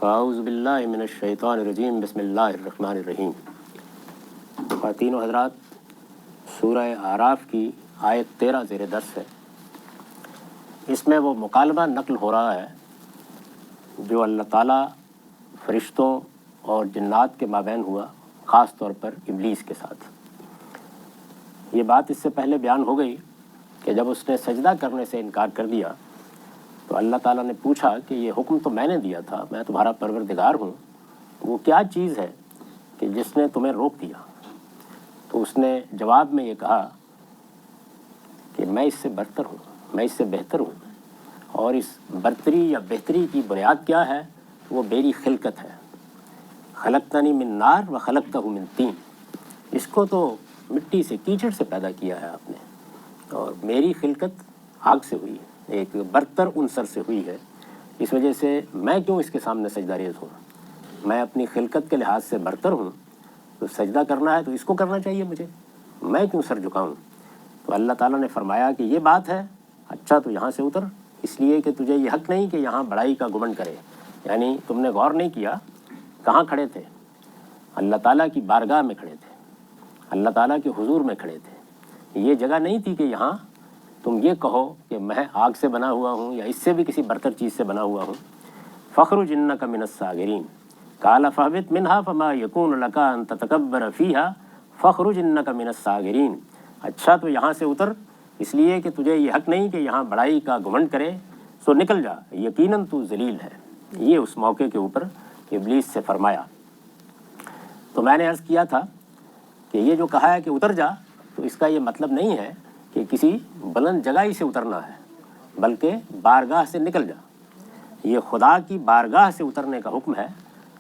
اعوذ باللہ من الشیطان الرجیم بسم اللہ الرحمن الرحیم۔ خواتین و حضرات، سورہ اعراف کی آیت 13 زیر 10 ہے۔ اس میں وہ مکالمہ نقل ہو رہا ہے جو اللہ تعالیٰ فرشتوں اور جنات کے مابین ہوا، خاص طور پر ابلیس کے ساتھ۔ یہ بات اس سے پہلے بیان ہو گئی کہ جب اس نے سجدہ کرنے سے انکار کر دیا تو اللہ تعالیٰ نے پوچھا کہ یہ حکم تو میں نے دیا تھا، میں تمہارا پروردگار ہوں، وہ کیا چیز ہے کہ جس نے تمہیں روک دیا؟ تو اس نے جواب میں یہ کہا کہ میں اس سے برتر ہوں، میں اس سے بہتر ہوں، اور اس برتری یا بہتری کی بنیاد کیا ہے؟ وہ میری خلقت ہے۔ خلقتنی من نار و خلقتہ من طین، اس کو تو مٹی سے، کیچڑ سے پیدا کیا ہے آپ نے، اور میری خلقت آگ سے ہوئی ہے، ایک برتر عنصر سے ہوئی ہے۔ اس وجہ سے میں کیوں اس کے سامنے سجدہ ریز ہوں؟ میں اپنی خلقت کے لحاظ سے برتر ہوں، تو سجدہ کرنا ہے تو اس کو کرنا چاہیے مجھے، میں کیوں سر جھکاؤں؟ تو اللہ تعالیٰ نے فرمایا کہ یہ بات ہے، اچھا تو یہاں سے اتر، اس لیے کہ تجھے یہ حق نہیں کہ یہاں بڑائی کا گمنڈ کرے۔ یعنی تم نے غور نہیں کیا کہاں کھڑے تھے؟ اللہ تعالیٰ کی بارگاہ میں کھڑے تھے، اللہ تعالیٰ کے حضور میں کھڑے تھے۔ یہ جگہ نہیں تھی کہ یہاں تم یہ کہو کہ میں آگ سے بنا ہوا ہوں یا اس سے بھی کسی برتر چیز سے بنا ہوا ہوں۔ فخرج انک من الصاغرین قال فاہبط منہا فما یکون لک ان تتکبر فیہا فخرج انک من الصاغرین، اچھا تو یہاں سے اتر، اس لیے کہ تجھے یہ حق نہیں کہ یہاں بڑائی کا گھمنڈ کرے، سو نکل جا، یقیناً تو ذلیل ہے۔ یہ اس موقع کے اوپر ابلیس سے فرمایا۔ تو میں نے عرض کیا تھا کہ یہ جو کہا ہے کہ اتر جا، تو اس کا یہ مطلب نہیں ہے کہ کسی بلند جگہ ہی سے اترنا ہے، بلکہ بارگاہ سے نکل جا۔ یہ خدا کی بارگاہ سے اترنے کا حکم ہے،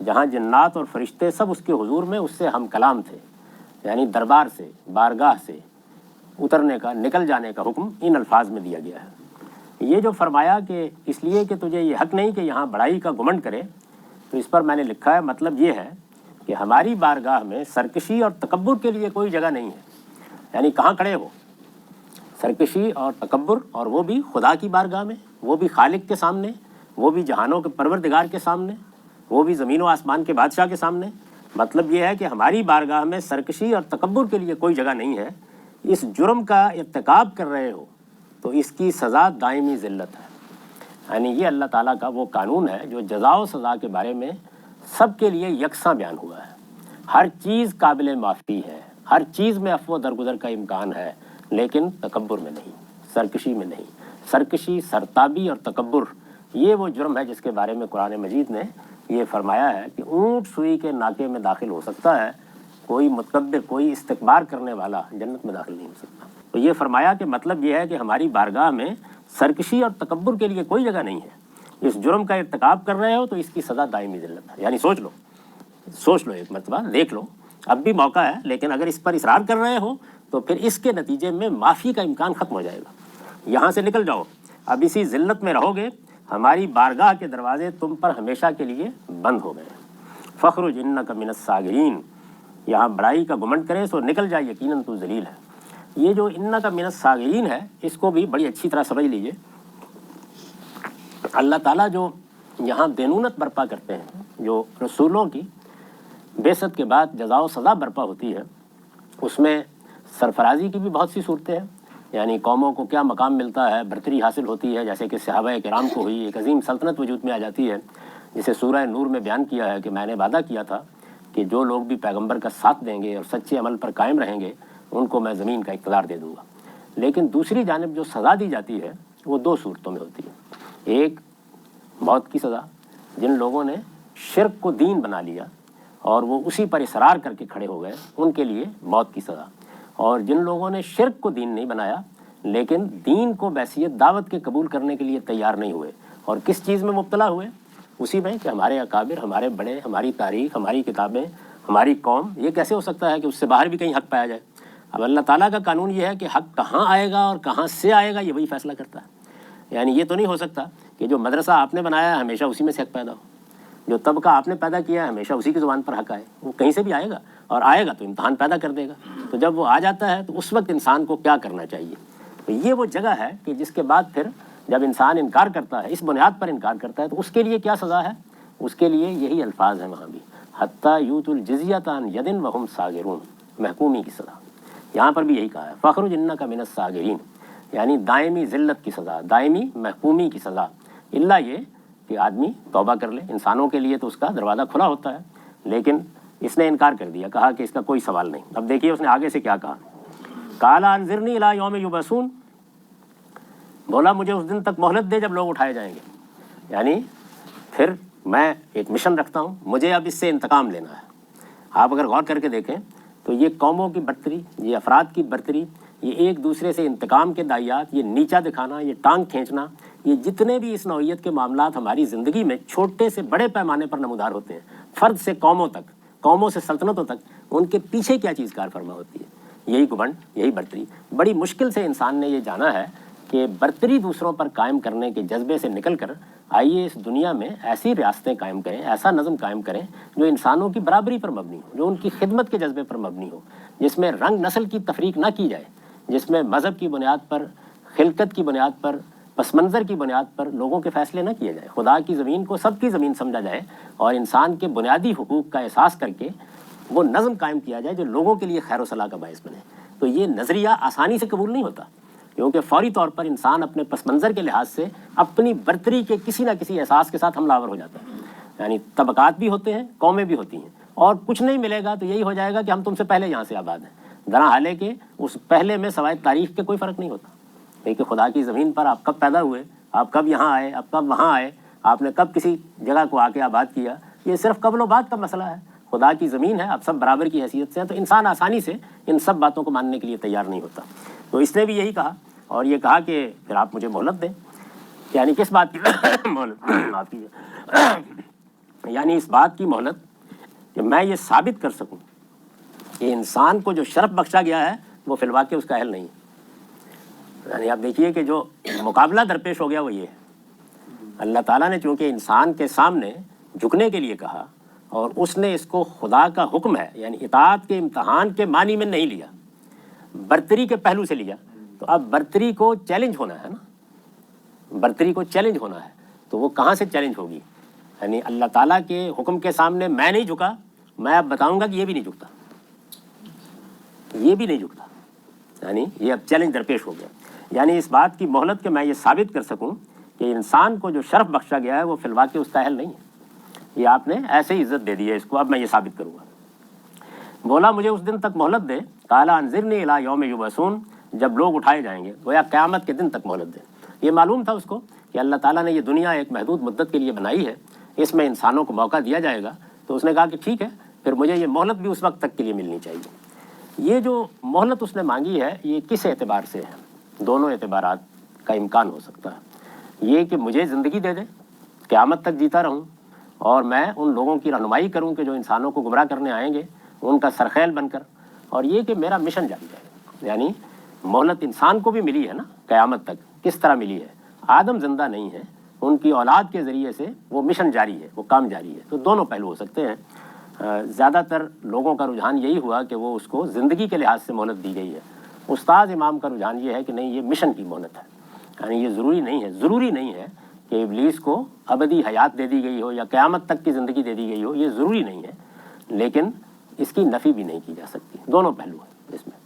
جہاں جنات اور فرشتے سب اس کے حضور میں اس سے ہم کلام تھے، یعنی دربار سے، بارگاہ سے اترنے کا، نکل جانے کا حکم ان الفاظ میں دیا گیا ہے۔ یہ جو فرمایا کہ اس لیے کہ تجھے یہ حق نہیں کہ یہاں بڑائی کا گھمنڈ کرے، تو اس پر میں نے لکھا ہے مطلب یہ ہے کہ ہماری بارگاہ میں سرکشی اور تکبر کے لیے کوئی جگہ نہیں ہے۔ یعنی کہاں کھڑے ہو؟ سرکشی اور تکبر، اور وہ بھی خدا کی بارگاہ میں، وہ بھی خالق کے سامنے، وہ بھی جہانوں کے پروردگار کے سامنے، وہ بھی زمین و آسمان کے بادشاہ کے سامنے۔ مطلب یہ ہے کہ ہماری بارگاہ میں سرکشی اور تکبر کے لیے کوئی جگہ نہیں ہے۔ اس جرم کا ارتکاب کر رہے ہو تو اس کی سزا دائمی ذلت ہے۔ یعنی یہ اللہ تعالیٰ کا وہ قانون ہے جو جزا و سزا کے بارے میں سب کے لیے یکساں بیان ہوا ہے۔ ہر چیز قابل معافی ہے، ہر چیز میں عفو و درگزر کا امکان ہے، لیکن تکبر میں نہیں، سرکشی میں نہیں۔ سرکشی، سرتابی اور تکبر، یہ وہ جرم ہے جس کے بارے میں قرآن مجید نے یہ فرمایا ہے کہ اونٹ سوئی کے ناکے میں داخل ہو سکتا ہے، کوئی متکبر، کوئی استکبار کرنے والا جنت میں داخل نہیں ہو سکتا۔ تو یہ فرمایا کہ مطلب یہ ہے کہ ہماری بارگاہ میں سرکشی اور تکبر کے لیے کوئی جگہ نہیں ہے۔ اس جرم کا ارتکاب کر رہے ہو تو اس کی سزا دائمی ذلت ہے۔ یعنی سوچ لو ایک مرتبہ، دیکھ لو، اب بھی موقع ہے، لیکن اگر اس پر اصرار کر رہے ہو تو پھر اس کے نتیجے میں معافی کا امکان ختم ہو جائے گا۔ یہاں سے نکل جاؤ، اب اسی ذلت میں رہو گے، ہماری بارگاہ کے دروازے تم پر ہمیشہ کے لیے بند ہو گئے۔ فخرج انک من الصاغرین، یہاں بڑائی کا گھمنڈ کرے سو نکل جائے، یقیناً تو ذلیل ہے۔ یہ جو انک من الصاغرین ہے، اس کو بھی بڑی اچھی طرح سمجھ لیجئے۔ اللہ تعالیٰ جو یہاں دینونت برپا کرتے ہیں، جو رسولوں کی بعثت کے بعد جزا و سزا برپا ہوتی ہے، اس میں سرفرازی کی بھی بہت سی صورتیں ہیں۔ یعنی قوموں کو کیا مقام ملتا ہے، برتری حاصل ہوتی ہے، جیسے کہ صحابہ کرام کو ہوئی، ایک عظیم سلطنت وجود میں آ جاتی ہے، جسے سورہ نور میں بیان کیا ہے کہ میں نے وعدہ کیا تھا کہ جو لوگ بھی پیغمبر کا ساتھ دیں گے اور سچے عمل پر قائم رہیں گے، ان کو میں زمین کا اقتدار دے دوں گا۔ لیکن دوسری جانب جو سزا دی جاتی ہے وہ دو صورتوں میں ہوتی ہے۔ ایک موت کی سزا، جن لوگوں نے شرک کو دین بنا لیا اور وہ اسی پر اصرار کر کے کھڑے ہو گئے، ان کے لیے موت کی سزا۔ اور جن لوگوں نے شرک کو دین نہیں بنایا لیکن دین کو بحیثیت دعوت کے قبول کرنے کے لیے تیار نہیں ہوئے، اور کس چیز میں مبتلا ہوئے؟ اسی میں کہ ہمارے اکابر، ہمارے بڑے، ہماری تاریخ، ہماری کتابیں، ہماری قوم، یہ کیسے ہو سکتا ہے کہ اس سے باہر بھی کہیں حق پایا جائے؟ اب اللہ تعالیٰ کا قانون یہ ہے کہ حق کہاں آئے گا اور کہاں سے آئے گا، یہ وہی فیصلہ کرتا ہے۔ یعنی یہ تو نہیں ہو سکتا کہ جو مدرسہ آپ نے بنایا ہے ہمیشہ اسی میں سے حق پیدا ہو، جو طبقہ آپ نے پیدا کیا ہے ہمیشہ اسی کی زبان پر حق آئے۔ وہ کہیں سے بھی آئے گا، اور آئے گا تو امتحان پیدا کر دے گا۔ تو جب وہ آ جاتا ہے تو اس وقت انسان کو کیا کرنا چاہیے؟ تو یہ وہ جگہ ہے کہ جس کے بعد پھر جب انسان انکار کرتا ہے، اس بنیاد پر انکار کرتا ہے، تو اس کے لیے کیا سزا ہے؟ اس کے لیے یہی الفاظ ہیں وہاں بھی، حتیٰ یؤتوا الجزیۃ عن ید وہم صاغرون، محکومی کی سزا، یہاں پر بھی یہی کہا ہے فاخرج انک من الصاغرین، یعنی دائمی ذلت کی سزا، دائمی محکومی کی سزا، الا یہ کہ آدمی توبہ کر لے۔ انسانوں کے لیے تو اس کا دروازہ کھلا ہوتا ہے، لیکن اس نے انکار کر دیا، کہا کہ اس کا کوئی سوال نہیں۔ اب دیکھیے اس نے آگے سے کیا کہا، قال انظرنی الی یوم یبعثون، بولا مجھے اس دن تک مہلت دے جب لوگ اٹھائے جائیں گے، یعنی پھر میں ایک مشن رکھتا ہوں، مجھے اب اس سے انتقام لینا ہے۔ آپ اگر غور کر کے دیکھیں تو یہ قوموں کی برتری، یہ افراد کی برتری، یہ ایک دوسرے سے انتقام کے دائیات، یہ نیچا دکھانا، یہ ٹانگ کھینچنا، یہ جتنے بھی اس نوعیت کے معاملات ہماری زندگی میں چھوٹے سے بڑے پیمانے پر نمودار ہوتے ہیں، فرد سے قوموں تک، قوموں سے سلطنتوں تک، ان کے پیچھے کیا چیز کار فرما ہوتی ہے؟ یہی گھمنڈ، یہی برتری۔ بڑی مشکل سے انسان نے یہ جانا ہے کہ برتری دوسروں پر قائم کرنے کے جذبے سے نکل کر آئیے اس دنیا میں ایسی ریاستیں قائم کریں، ایسا نظم قائم کریں جو انسانوں کی برابری پر مبنی ہو، جو ان کی خدمت کے جذبے پر مبنی ہو، جس میں رنگ نسل کی تفریق نہ کی جائے، جس میں مذہب کی بنیاد پر، خلقت کی بنیاد پر، پس منظر کی بنیاد پر لوگوں کے فیصلے نہ کیے جائے، خدا کی زمین کو سب کی زمین سمجھا جائے اور انسان کے بنیادی حقوق کا احساس کر کے وہ نظم قائم کیا جائے جو لوگوں کے لیے خیر و صلاح کا باعث بنے۔ تو یہ نظریہ آسانی سے قبول نہیں ہوتا، کیونکہ فوری طور پر انسان اپنے پس منظر کے لحاظ سے اپنی برتری کے کسی نہ کسی احساس کے ساتھ حملہ آور ہو جاتا ہے۔ یعنی طبقات بھی ہوتے ہیں، قومیں بھی ہوتی ہیں، اور کچھ نہیں ملے گا تو یہی ہو جائے گا کہ ہم تم سے پہلے یہاں سے آباد ہیں، درا حالے کہ اس پہلے میں سوائے تاریخ کے کوئی فرق نہیں ہوتا، کیونکہ خدا کی زمین پر آپ کب پیدا ہوئے، آپ کب یہاں آئے، آپ کب وہاں آئے، آپ نے کب کسی جگہ کو آ کے آباد کیا، یہ صرف قبل و بعد کا مسئلہ ہے۔ خدا کی زمین ہے، آپ سب برابر کی حیثیت سے ہیں، تو انسان آسانی سے ان سب باتوں کو ماننے کے لیے تیار نہیں ہوتا۔ تو اس نے بھی یہی کہا، اور یہ کہا کہ پھر آپ مجھے مہلت دیں، یعنی کس بات کی مہلت؟ آپ کی یعنی اس بات کی مہلت کہ میں یہ ثابت کر سکوں کہ انسان کو جو شرف بخشا گیا ہے وہ فی الواقع اس کا اہل نہیں ہے۔ یعنی آپ دیکھیے کہ جو مقابلہ درپیش ہو گیا وہ یہ ہے، اللہ تعالیٰ نے چونکہ انسان کے سامنے جھکنے کے لیے کہا اور اس نے اس کو خدا کا حکم ہے یعنی اطاعت کے امتحان کے معنی میں نہیں لیا، برتری کے پہلو سے لیا، تو اب برتری کو چیلنج ہونا ہے نا، برتری کو چیلنج ہونا ہے، تو وہ کہاں سے چیلنج ہوگی؟ یعنی اللہ تعالیٰ کے حکم کے سامنے میں نہیں جھکا، میں اب بتاؤں گا کہ یہ بھی نہیں جھکتا، یہ بھی نہیں جھکتا، یعنی یہ اب چیلنج درپیش ہو گیا۔ یعنی اس بات کی مہلت کہ میں یہ ثابت کر سکوں کہ انسان کو جو شرف بخشا گیا ہے وہ فی الواقع اس کا اہل نہیں ہے، یہ آپ نے ایسے ہی عزت دے دی ہے اس کو، اب میں یہ ثابت کروں گا۔ بولا مجھے اس دن تک مہلت دے، قال انظرنی الی یوم یبعثون، جب لوگ اٹھائے جائیں گے، گویا قیامت کے دن تک مہلت دے۔ یہ معلوم تھا اس کو کہ اللہ تعالیٰ نے یہ دنیا ایک محدود مدت کے لیے بنائی ہے، اس میں انسانوں کو موقع دیا جائے گا، تو اس نے کہا کہ ٹھیک ہے، پھر مجھے یہ مہلت بھی اس وقت تک کے لیے ملنی چاہیے۔ یہ جو مہلت اس نے مانگی ہے یہ کس اعتبار سے ہے؟ دونوں اعتبارات کا امکان ہو سکتا ہے۔ یہ کہ مجھے زندگی دے دے، قیامت تک جیتا رہوں، اور میں ان لوگوں کی رہنمائی کروں کہ جو انسانوں کو گمراہ کرنے آئیں گے، ان کا سرخیل بن کر، اور یہ کہ میرا مشن جاری جائے۔ یعنی مہلت انسان کو بھی ملی ہے نا قیامت تک، کس طرح ملی ہے؟ آدم زندہ نہیں ہے، ان کی اولاد کے ذریعے سے وہ مشن جاری ہے، وہ کام جاری ہے، تو دونوں پہلو ہو سکتے ہیں۔ زیادہ تر لوگوں کا رجحان یہی ہوا کہ وہ اس کو زندگی کے لحاظ سے مہلت دی گئی ہے۔ استاد امام کا رجحان یہ ہے کہ نہیں، یہ مشن کی مہلت ہے، یعنی یہ ضروری نہیں ہے کہ ابلیس کو ابدی حیات دے دی گئی ہو یا قیامت تک کی زندگی دے دی گئی ہو، یہ ضروری نہیں ہے، لیکن اس کی نفی بھی نہیں کی جا سکتی۔ دونوں پہلو ہیں اس میں۔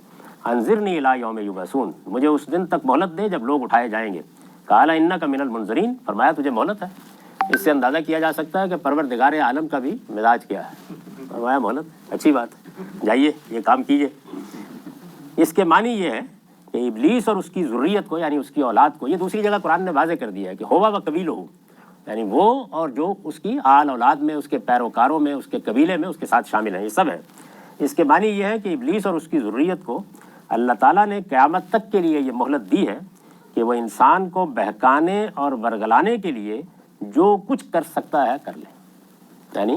انظرنی الی یوم یبعثون، مجھے اس دن تک مہلت دے جب لوگ اٹھائے جائیں گے۔ قال انک من المنظرین، فرمایا تجھے مہلت ہے۔ اس سے اندازہ کیا جا سکتا ہے کہ پروردگار عالم کا بھی مزاج کیا ہے، فرمایا مہلت، اچھی بات، جائیے یہ کام کیجیے۔ اس کے معنی یہ ہے کہ ابلیس اور اس کی ذریت کو، یعنی اس کی اولاد کو، یہ دوسری جگہ قرآن نے واضح کر دیا ہے کہ ہوا و قبیلہ، یعنی وہ اور جو اس کی آل اولاد میں، اس کے پیروکاروں میں، اس کے قبیلے میں اس کے ساتھ شامل ہیں، یہ سب ہے۔ اس کے معنی یہ ہے کہ ابلیس اور اس کی ذریت کو اللہ تعالیٰ نے قیامت تک کے لیے یہ مہلت دی ہے کہ وہ انسان کو بہکانے اور ورگلانے کے لیے جو کچھ کر سکتا ہے کر لے، یعنی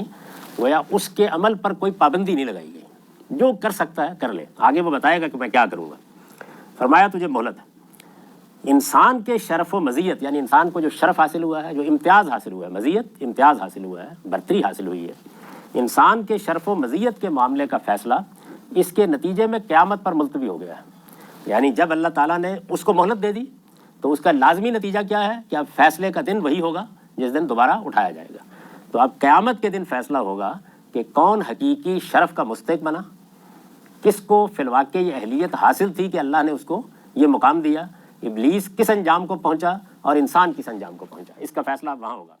گویا اس کے عمل پر کوئی پابندی نہیں لگائی گئی، جو کر سکتا ہے کر لے، آگے وہ بتائے گا کہ میں کیا کروں گا۔ فرمایا تجھے مہلت ہے۔ انسان کے شرف و مزیت، یعنی انسان کو جو شرف حاصل ہوا ہے، جو امتیاز حاصل ہوا ہے، مزیت امتیاز حاصل ہوا ہے، برتری حاصل ہوئی ہے، انسان کے شرف و مزیت کے معاملے کا فیصلہ اس کے نتیجے میں قیامت پر ملتوی ہو گیا ہے۔ یعنی جب اللہ تعالیٰ نے اس کو مہلت دے دی تو اس کا لازمی نتیجہ کیا ہے کہ اب فیصلے کا دن وہی ہوگا جس دن دوبارہ اٹھایا جائے گا۔ تو اب قیامت کے دن فیصلہ ہوگا کہ کون حقیقی شرف کا مستحق بنا، کس کو فی الواقع یہ اہلیت حاصل تھی کہ اللہ نے اس کو یہ مقام دیا، ابلیس کس انجام کو پہنچا اور انسان کس انجام کو پہنچا، اس کا فیصلہ اب وہاں ہوگا۔